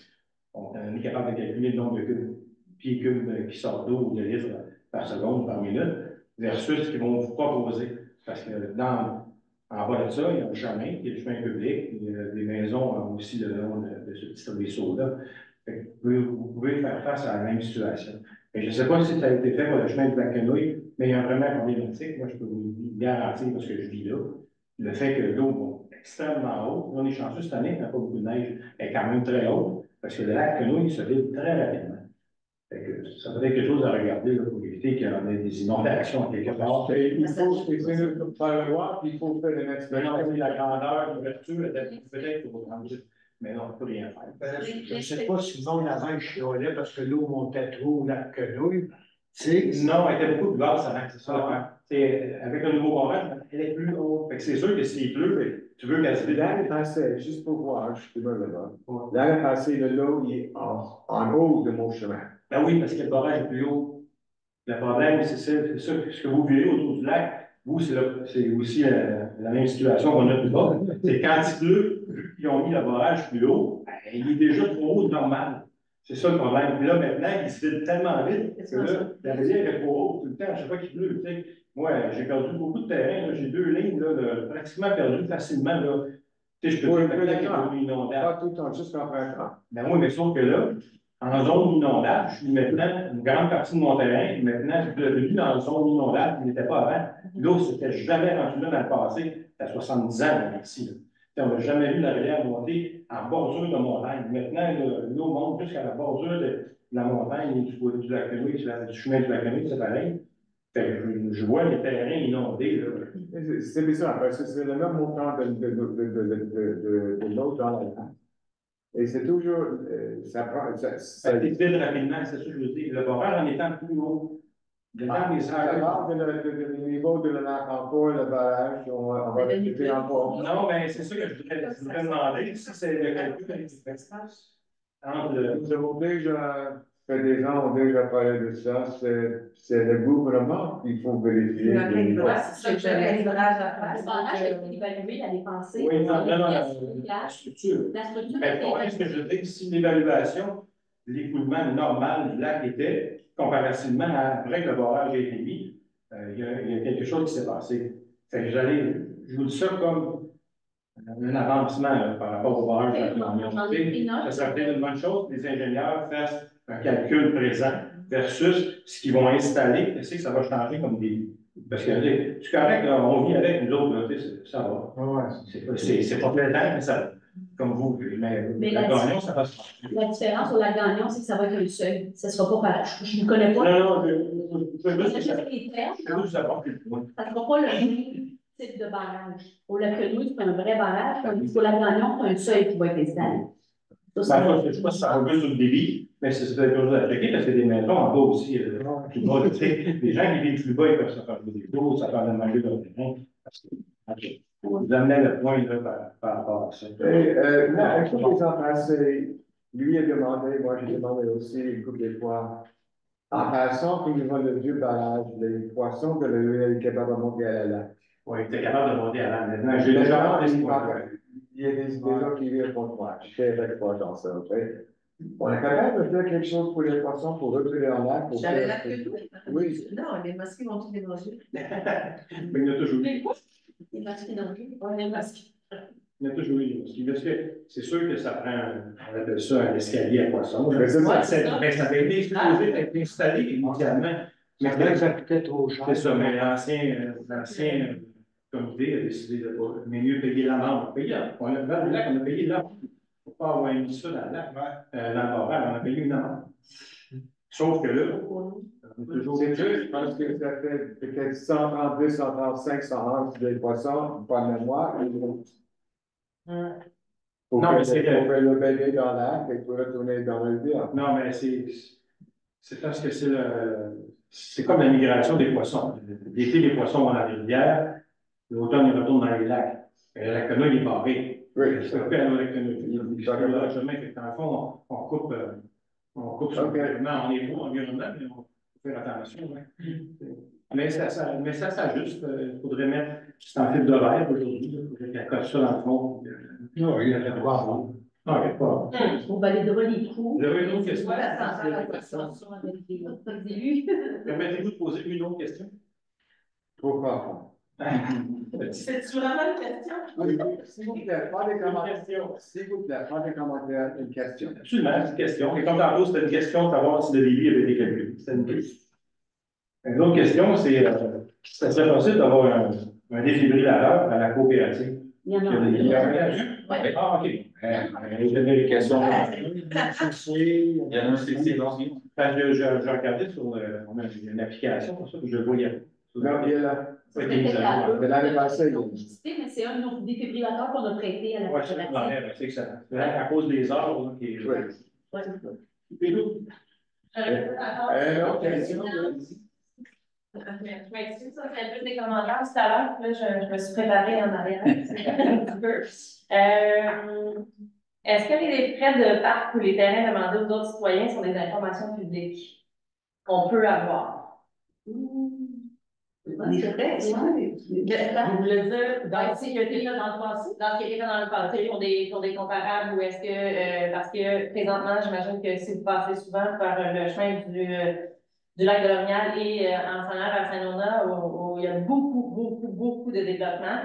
on est capable de calculer le nombre de pieds cubes qui sortent d'eau ou de litres par seconde, par minute, versus ce qu'ils vont vous proposer. Parce que en bas de ça, il y a un chemin, il y a le chemin public, il y a des maisons aussi le long de ce petit ruisseau-là. Vous pouvez faire face à la même situation. Et je ne sais pas si ça a été fait pour le chemin de la Quenouille, mais il y a vraiment problématique. Moi, je peux vous garantir, parce que je vis là, le fait que l'eau est extrêmement haute. On est chanceux cette année, il n'y a pas beaucoup de neige, elle est quand même très haute, parce que le lac Quenouille se vide très rapidement. Ça peut être quelque chose à regarder là, pour éviter qu'il y ait des inondations quelque part. Il faut faire le voir, puis il faut faire les mettre. La grandeur, l'ouverture, peut-être pour mais non, on ne peut rien faire. Je ne sais pas si le monde avant chialait parce que l'eau montait trop au lac Quenouille. Non, elle était beaucoup plus basse avant, c'est ça. Avec un nouveau barrage, elle est plus haute. C'est sûr que s'il pleut, tu veux qu'elle se vide. L'année passée, juste pour voir, je suis mauvais là. L'année passée, l'eau il est en haut de mon chemin. Ben oui, parce que le barrage est plus haut. Le problème, c'est ça, ce que vous vivez autour du lac, vous, c'est aussi la même situation qu'on a plus bas. C'est quand il pleut, vu qu'ils ont mis le barrage plus haut, il est déjà trop haut de normal. C'est ça le problème. Puis là, maintenant, il se vide tellement vite que là, la rivière est trop haute tout le temps, à chaque fois qu'il pleut. Tu sais. Moi, j'ai perdu beaucoup de terrain. J'ai 2 lignes pratiquement perdues facilement. Là. Tu sais, je peux dire maintenant qu'il y a une inondable. Pas tout le temps, juste en printemps. Ben oui, mais sauf que là, en zone inondable, je suis maintenant une grande partie de mon terrain, maintenant, je suis devenu dans une zone inondable qui n'était pas avant. L'eau, c'était jamais rendu là dans le passé, à 70 ans, là, ici. Là. On n'a jamais vu la rivière monter en bordure de montagne. Maintenant, l'eau monte jusqu'à la bordure de la montagne, du lac Quenouille, du chemin du lac Quenouille, c'est pareil. Je vois les terrains inondés. C'est bizarre, parce que c'est le même montant de l'eau dans la lande. Et c'est toujours, ça prend, Ça défile rapidement, c'est ça que je veux dire. Le barrage en étant plus haut. Dedans, les ça heures. part de niveau de encore le barrage, on va le quitter encore. Non, mais c'est ça que je voudrais demander. Si c'est le calcul avec l'espace entre le. Nous avons déjà fait des gens ont déjà parlé de ça, c'est le gouvernement qu'il faut vérifier. Ouais, c'est ça que j'avais le barrage à faire. Le barrage a été évalué l'année passée. Oui, non, la La structure. structure Mais a été ce que je veux dire, si l'évaluation, l'écoulement normal du lac était comparativement à après que le barrage a été mis, il y a quelque chose qui s'est passé. Fait que je vous dis ça comme un avancement par rapport au barrage de la communauté. Ça serait peut-être une bonne chose que les ingénieurs fassent un calcul présent versus ce qu'ils vont installer. Qu'est-ce que ça va changer comme des. Parce que c'est correct, là, on vit avec nous autres, là, ça va. C'est pas plaisant, mais ça. Comme vous, mais la Gagnon, ça va se passer. La différence sur la Gagnon, c'est que ça va être un seuil. Ça ne sera pas pareil. Je ne connais pas. Non, Ça ne sera pas le même type de barrage. Au lac Quenouille, c'est un vrai barrage. Tandis qu'au lac Gagnon, c'est un seuil qui va être installé. Je ne sais pas si ça va sur le débit, mais c'est quelque chose à checker parce que des maisons en bas aussi, plus bas, les gens qui vivent plus bas, ils peuvent se faire des gros, ça fait manger leur terrain. Vous amenez le point là, par rapport à ça. Là, un couple des ans passés, lui a demandé, moi j'ai demandé aussi une couple de fois, en passant pour le vieux barrage, les poissons de l'huile est capable de monter à la lac. Oui, tu es capable de monter à la maintenant. J'ai déjà il y a des gens qui vivent contre moi. Je fais avec toi dans ça, ok? On est capable de faire quelque chose pour les poissons, pour retirer en lac. J'avais la queue. Oui. Non, les mosquées vont tous démanger. Mais il y a toujours eu. Les masques non plus. On est masqué. Il y a toujours eu. Parce que c'est sûr que ça prend, on appelle ça un escalier à poissons. Mais c'est ça. Mais ça avait été exposé, ça a été installé initialement. Mais Ça coûtait trop cher. c'est ça, mais l'ancien comité a décidé de pas, mais mieux payer l'amende. On a dans le lac, on a payé l'amende. Il ne faut pas avoir mis ça dans le lac, dans le barrage, on a payé une amende. Sauf que là, on est toujours. C'est juste parce que ça fait peut-être 132, 135, 111 des poissons, pas de mémoire. Pour Non, mais c'est pour faire le bébé dans l'air et pour retourner dans le rivière. Non, mais c'est parce que c'est comme la migration des poissons. L'été, les poissons vont dans la rivière, l'automne, ils retournent dans les lacs. Et la quenouille est barrée. Oui, C'est un peu à la quenouille. Dans le chemin, dans le fond, on coupe sur Ok. l'environnement. On est beau environnement, mais on faut faire attention. Hein. Mais ça s'ajuste. Il faudrait mettre, c'est en fil de verre aujourd'hui, il faudrait qu'elle colle ça dans le fond. Non, il y a le droit. Non, il n'y a pas. On va aller devant les coups. Vous avez une autre question? Voilà, ça en fait la discussion avec les autres élus. Permettez-vous de poser une autre question? Pourquoi? C'est-tu vraiment une question? S'il vous plaît, pas des commentaires. S'il vous plaît, pas des commentaires, une question. Absolument, c'est une question. Et comme tantôt, c'était une question de savoir si le débit avait été calculé. C'était une question. Une autre question, c'est ça serait possible d'avoir un défibrillateur à la coopérative. Il y en a. Il y en a un? Ouais. Ah, OK. J'avais les questions. Il y en a un, c'est long. Parce que je regardais sur on a une application pour ça que je le voyais. Non, il est là. Ouais, C'était là. C'est l'année passée. Mais c'est un de nos défibrillateurs qu'on a prêté à la Ouais, c'est excellent. À cause des heures, là, qui est. Oui. Puis nous, Autre question. Je m'excuse, ça c'est plus des commentaires tout à l'heure. Là, je me suis préparée en arrière. Un petit peu. Est-ce que les frais de parc ou les terrains demandés aux autres citoyens sont des informations publiques qu'on peut avoir? Les frais, Vous voulez dire dans ce qui a été fait dans le passé? Dans ce qui a été fait dans le passé, pour des comparables, ou est-ce que, parce que présentement, j'imagine que si vous passez souvent par le chemin du lac de l'Orignal et en s'en allant vers Saint-Nona, où il y a beaucoup de développements.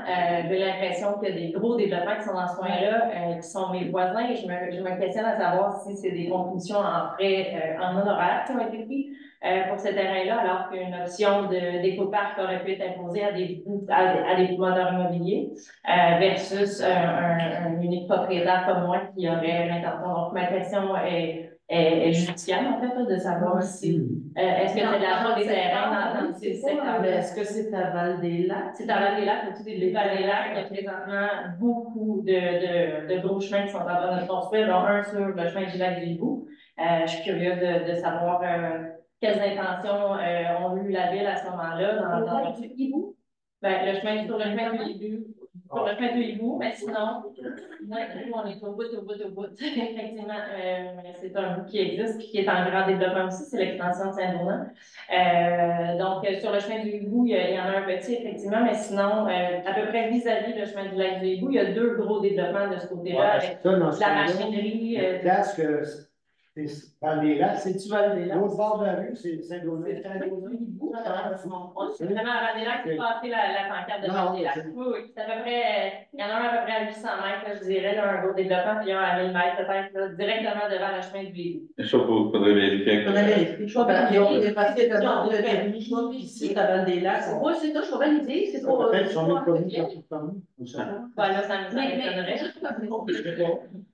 J'ai l'impression qu'il y a des gros développements qui sont dans ce coin-là, qui sont mes voisins, et je me questionne à savoir si c'est des contributions en frais, en honoraires qui ont été pris pour ce terrain-là, alors qu'une option d'éco-parc aurait pu être imposée à des promoteurs immobiliers versus un unique propriétaire comme moi qui aurait l'intention. Donc, ma question est est judiciaire, en fait, là, de savoir si, est-ce que c'est l'achat des terrains dans ces secteurs-là? Est-ce que c'est à Val-des-Lacs? C'est à Val-des-Lacs, au-dessus des Val-des-Lacs, il y a présentement beaucoup de gros chemins qui sont en train de se construire, dont un sur le chemin du lac du Hibou. Je suis curieuse de savoir quelles intentions ont eu la ville à ce moment-là. Le lac du Hibou? Ben, sur le chemin du Hibou, sur le chemin du Hibou, mais sinon, on est au bout. Effectivement, c'est un bout qui existe, qui est en grand développement aussi, c'est l'extension de Saint-Donat. Donc, sur le chemin du Hibou, il y en a un petit, effectivement, mais sinon, à peu près vis-à-vis le chemin du lac du Hibou, il y a deux gros développements de ce côté-là, avec Ça, dans de ce la cas-là, machinerie. Place que c'est dans les lacs, c'est C'est-tu Val-des-Lacs? l'autre bord de la rue, c'est Saint-Donat. C'est Saint-Donat. C'est vraiment à Val-des-Lacs qui passait la pancarte de Non, Val-des-Lacs. c'est- Oui, c'est à peu près, il y en a un à peu près à 800 mètres, là, je dirais, là, un gros développement, puis un à 1000 mètres, peut-être, là, directement devant le chemin du Hibou. Ça, faudrait vérifier. On a vérifié. Je vois pas. Ils ont dépassé le nombre de permis ici à Val-des-Lacs. Moi, c'est ça, je vois pas l'idée, c'est trop. Peut-être son autre commis qui a tout permis. On sait pas. Voilà, ça me Mais- m'étonnerait.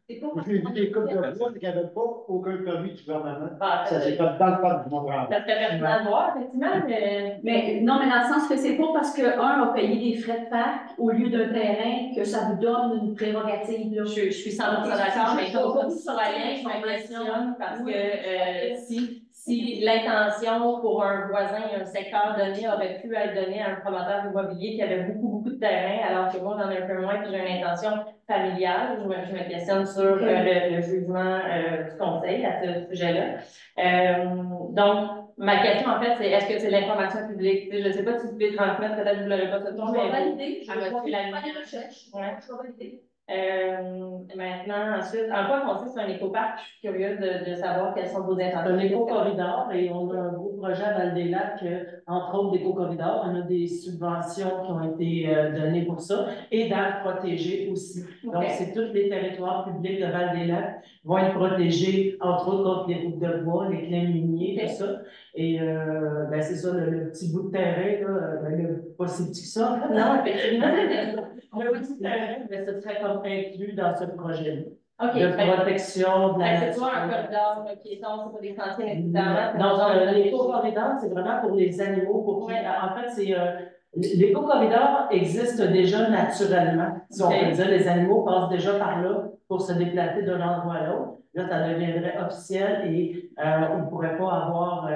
C'est pas J'ai vu des couples de fois qui n'avaient pas aucun permis du gouvernement. Ah, Ça s'est fait dans le parc du Mont-Grand. ça serait pertinent de voir, effectivement, mais Mais non, mais dans le sens que c'est pas parce que un a payé des frais de parc au lieu d'un terrain que ça vous donne une prérogative, là. je suis 100% d'accord, mais comme citoyen, je me questionne parce que si l'intention pour un voisin, un secteur donné aurait pu être donné à un promoteur immobilier qui avait beaucoup de terrain, alors que moi, j'en ai un peu moins, puis j'ai une intention familiale, je me questionne sur le jugement du conseil à ce sujet-là. Donc, ma question, en fait, c'est est-ce que c'est l'information publique? Je ne sais pas si vous pouvez transmettre, peut-être que vous ne l'aurez pas ce soir, Je vais mais valider, je à vais monsieur faire Lamy. des recherches. Ouais. Je vais valider. Maintenant, ensuite, en quoi consiste un écoparc? Je suis curieuse de savoir quelles sont vos C'est intentions. un éco-corridor et on a un gros projet à Val-des-Lacs, entre autres d'éco-corridor. On a des subventions qui ont été données pour ça et d'arbres protégés aussi. Donc, Ok. c'est tous les territoires publics de Val-des-Lacs vont être protégés, entre autres contre les routes de bois, les claims miniers, Ok. tout ça. Et ben, c'est ça, le petit bout de terrain, là, ben, pas si petit que ça. Non, effectivement. Le petit terrain, ben, ce serait comme inclus dans ce projet-là. OK. De protection de la Fait que c'est nature. pas un corridor piéton, c'est pas des sentiers nécessairement. c'est Non, dans l'éco-corridor, c'est vraiment pour les animaux. Ouais. En fait, l'éco-corridor existe déjà naturellement. Si on Ok. peut dire, les animaux passent déjà par là pour se déplacer d'un endroit à l'autre. Là, ça deviendrait officiel et on ne pourrait pas avoir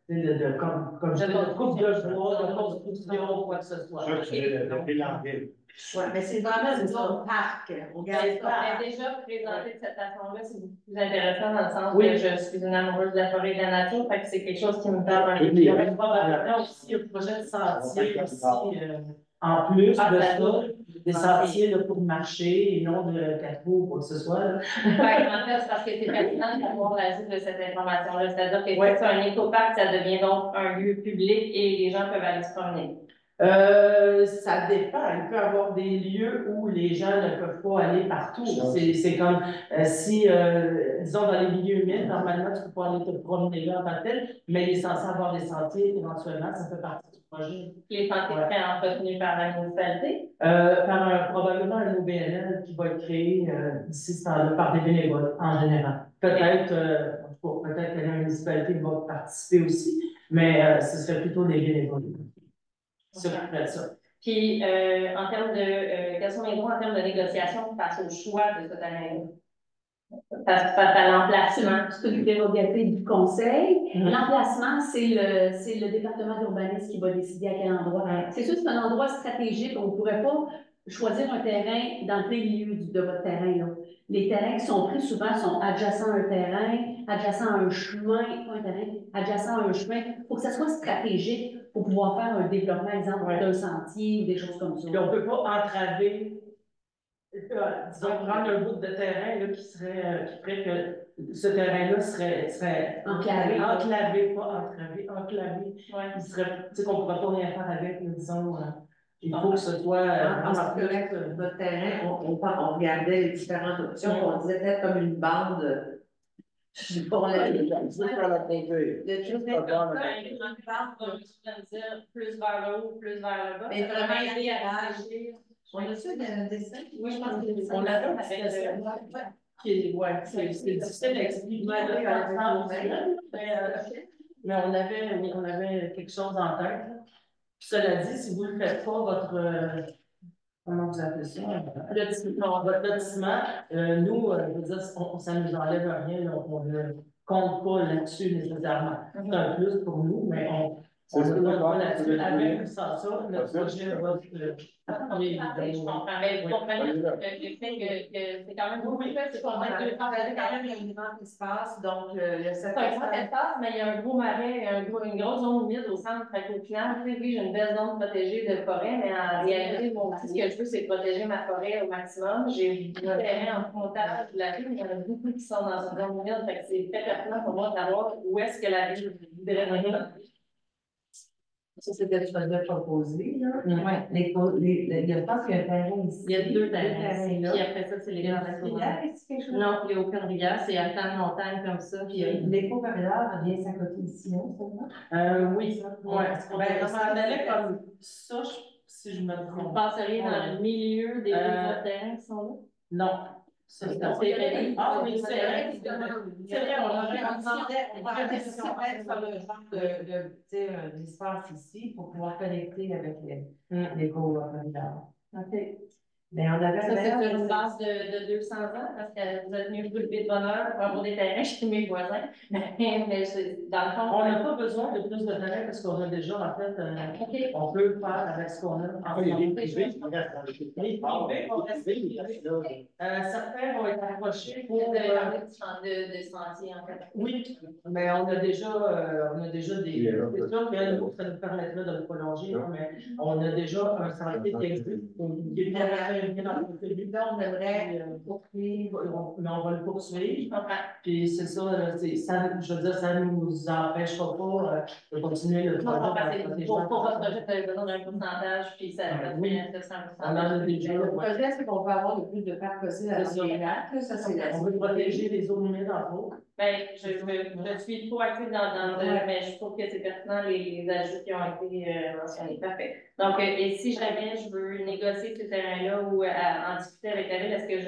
comme je dis, de coupe de bois, de construction ou quoi que ce soit. Ça, c'est le bilanville. Ouais, mais c'est vraiment une zone parc. On garde pas. Mais déjà, présenter de cette façon-là, c'est beaucoup plus intéressant dans le sens Oui. que je suis une amoureuse de la forêt et de la nature, fait que c'est quelque chose qui me parle un peu. Il y aurait probablement aussi un projet de sentier aussi, en plus de ça, des sentiers là, pour marcher et non de quatre roues ou quoi que ce soit. Là. En fait, c'est parce que c'est pertinent de savoir l'ajout de cette information-là. C'est-à-dire que Ouais. si c'est un écoparc, ça devient donc un lieu public et les gens peuvent aller se promener. Ça dépend. Il peut y avoir des lieux où les gens ne peuvent pas aller partout. C'est comme si, disons, dans les milieux humides, normalement, tu peux pas aller te promener là en tant que tel, mais il est censé avoir des sentiers, éventuellement, ça fait partie du projet. Les sentiers seraient entretenus par la municipalité. Probablement un OBNL qui va être créé d'ici ce temps-là par des bénévoles en général. Peut-être, peut-être que la municipalité va participer aussi, mais ce serait plutôt des bénévoles. C'est vrai ça. Puis, en termes de, quels sont les droits en termes de négociation face au choix de ce terrain-là? Face à l'emplacement. C'est une prérogative du conseil. Mhm. L'emplacement, c'est le département d'urbanisme qui va décider à quel endroit. C'est sûr que c'est un endroit stratégique. On ne pourrait pas choisir un terrain dans le plein milieu de votre terrain, là. Les terrains qui sont pris souvent sont adjacents à un terrain, adjacents à un chemin, pas un terrain, adjacents à un chemin. Il faut que ça soit stratégique pour pouvoir faire un développement, exemple, Ouais. d'un sentier ou des choses comme ça. Puis on ne peut pas entraver, disons, prendre un bout de terrain là, qui ferait que ce terrain-là serait Enclavé. pas entravé, enclavé. Ouais. Il serait, tu sais, qu'on ne pourrait pas rien faire avec, là, disons. Il faut que ce soit. En ce qui correct, notre terrain, on regardait les différentes options, on disait peut-être comme une bande. Je sais pas, on l'avait dit. Plus vers le haut, plus vers le bas. Mais vraiment, il y a des. On a ça dans le dessin? Oui, je pense que c'est On l'a fait, avec c'est ça. Ouais, c'est difficile à expliquer. Mais oui, on avait quelque chose en tête. Là. Puis cela dit, si vous ne faites pas votre, comment vous appelez ça? Lotissement. Votre lotissement, nous, je veux dire, ça ne nous enlève rien, là, on ne compte pas là-dessus nécessairement. C'est un plus pour nous, mais on ne compte pas là-dessus. Avec ou sans ça, notre projet va Je comprends, mais vous comprenez le fait que c'est quand même beaucoup de fait, c'est qu'on a deux temps, c'est quand même un grand espace, donc le c'est un grand espace, mais il y a un gros marais, une grosse zone humide au centre. Fait qu'au final, tu sais, oui, j'ai une belle zone protégée de forêt, mais en réalité, moi aussi, ce que je veux, c'est protéger ma forêt au maximum. J'ai du terrain en frontage de la ville, mais il y en a beaucoup qui sont dans une zone humide. Fait que c'est très pertinent pour moi de savoir où est-ce que la ville voudrait venir. Ça, c'était ce que je vais proposer, là. Ouais. Je pense qu'il y a un terrain ici. Il y a deux terrains ici, là. puis après ça, c'est les grands Rivière, est-ce quelque chose? Non, il n'y a aucune rivière, c'est à temps de montagne comme ça. Puis l'éco-corridor vient s'accoter ici, non, c'est Oui, ben, ça m'allait comme ça, si je me Vous trompe. passeriez dans le milieu des autres terrains qui sont là? Non. C'est vrai. Ah oui, c'est vrai. C'est vrai, on demandait si on peut faire le genre d'espace ici pour pouvoir connecter avec l'éco-corridor. OK. Mais on avait Ça, c'est sur une base de 200 ans, parce que vous êtes venu vous lever de bonheur pour avoir des terrains chez mes voisins. Mais dans le fond, On n'a pas besoin de plus de terrain parce qu'on a déjà, en fait, on peut le faire avec ce qu'on a. Ah, il y a des privés qui restent dans le Les privés vont rester. Certains vont être accrochés pour. vous avez parlé de sentiers, en fait. Oui, mais on a déjà des. C'est sûr que nous, ça nous permettrait de le prolonger, là, mais on a déjà un sentier qui existe. Qui est bien dans le côté du Là, on aimerait poursuivre, mais on va le poursuivre. Je comprends. Puis c'est ça, je veux dire, ça ne nous empêchera pas de continuer le Non, non, projet. parce que pour votre projet, vous avez besoin d'un pourcentage, puis ça va Oui. être 100%. On en a déjà. Le projet, c'est qu'on peut avoir le plus de parcs possible à C'est ça. les lacs. Ça, c'est la On veut protéger les zones humides entre autres. Ben, je suis proactive mais je trouve que c'est pertinent les ajouts qui ont été mentionnés. Parfait. Donc, et si jamais je veux négocier ce terrain-là ou en discuter avec la ville, est-ce que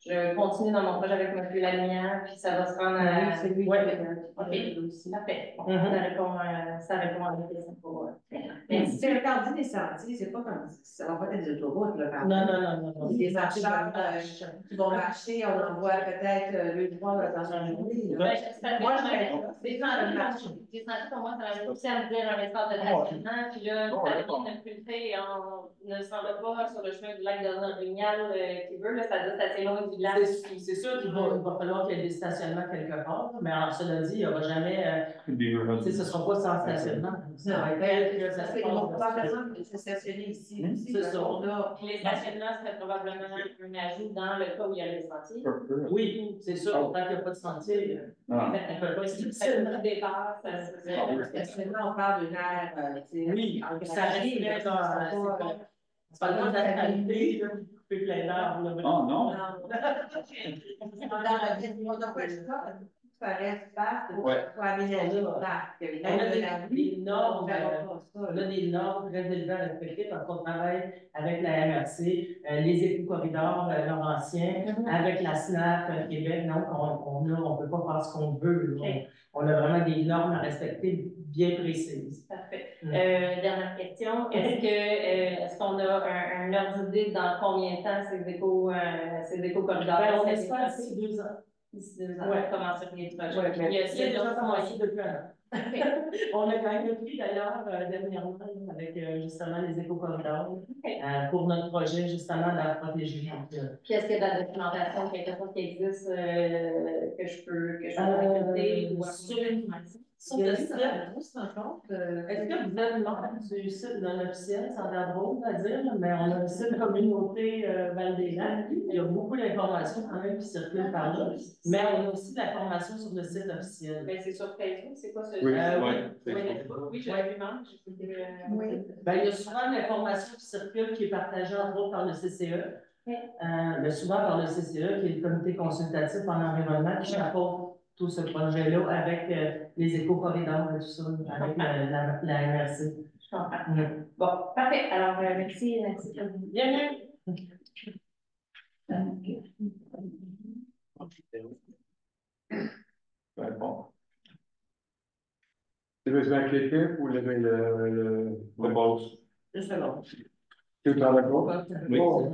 je continue dans mon projet avec M. Lamière, puis ça va se rendre à. c'est lui. Ouais, OK. Parfait. Bon, ça répond à la question pour. Mais si tu regardes des sentiers, c'est pas comme ça va pas être des autoroutes, là, quand Non, même. non, non. Des marcheurs qui vont marcher, on en voit peut-être 2-3 dans une journée. là. Moi, des sentiers, pour moi, ça va aussi à me dire un espace de stationnement, puis là, ça demande de filtrer et on ne s'en va pas sur le chemin du lac de Rignal qui veut, là, ça doit être assez loin du lac. C'est sûr qu'il va falloir qu'il y ait des stationnements quelque part, mais en cela dit, il n'y aura jamais, ce ne sera pas sans stationnement. Ça va être Parce qu'ils vont probablement se stationner ici aussi. C'est ça. Les stationnements seraient probablement un ajout dans le cas où il y a les sentiers. Oui, c'est sûr, tant qu'il n'y a pas de sentier, on ne peut pas Le départ, Stationnement, on parle d'une aire, oui, ça resterait dans. C'est pas le temps d'asphalter, là, couper plein d'arbres. Oh non! dans la ville, on n'a pas le choix. Ça reste pas pour aménager le parc. On a des normes, on a des normes très élevées à respecter parce qu'on travaille avec la MRC, les éco-corridors laurentiens, avec la SNAP Québec. Donc, on ne peut pas faire ce qu'on veut. Okay. On a vraiment des normes à respecter bien précises. Parfait. Dernière question. Est-ce qu'on a un ordre d'idée dans combien de temps ces éco-corridors? On espère d'ici 2 ans. D'ici 2 ans, on commence à les projets. Il y a déjà commencé depuis un an. On a gagné le prix d'ailleurs dernièrement avec justement les éco-corridors pour notre projet justement de la protéger. Puis est-ce qu'il y a de la documentation, quelque chose qui existe que je peux consulter ou sur une Sur le site, est-ce que vous êtes membre du site de l'officiel, ça a l'air drôle à dire, mais on a une site communauté Val-des-Lacs. Il y a beaucoup d'informations quand même qui circulent par là, mais on a aussi de l'information sur le site officiel. Ben, c'est sur Facebook, c'est quoi ce Oui, je l'ai vu membre. Ben, il y a souvent de l'information qui circule qui est partagée entre autres par le CCE. Mais souvent par le CCE, qui est le comité consultatif en environnement, qui chapeaute tout ce projet-là avec les éco-corridors et tout ça, avec la MRC. Je comprends. Bon, parfait. Alors, merci. Bienvenue. Tu veux se cliquer ou lever le. Propose. Une seconde. Tu es d'accord? Oui. Bon.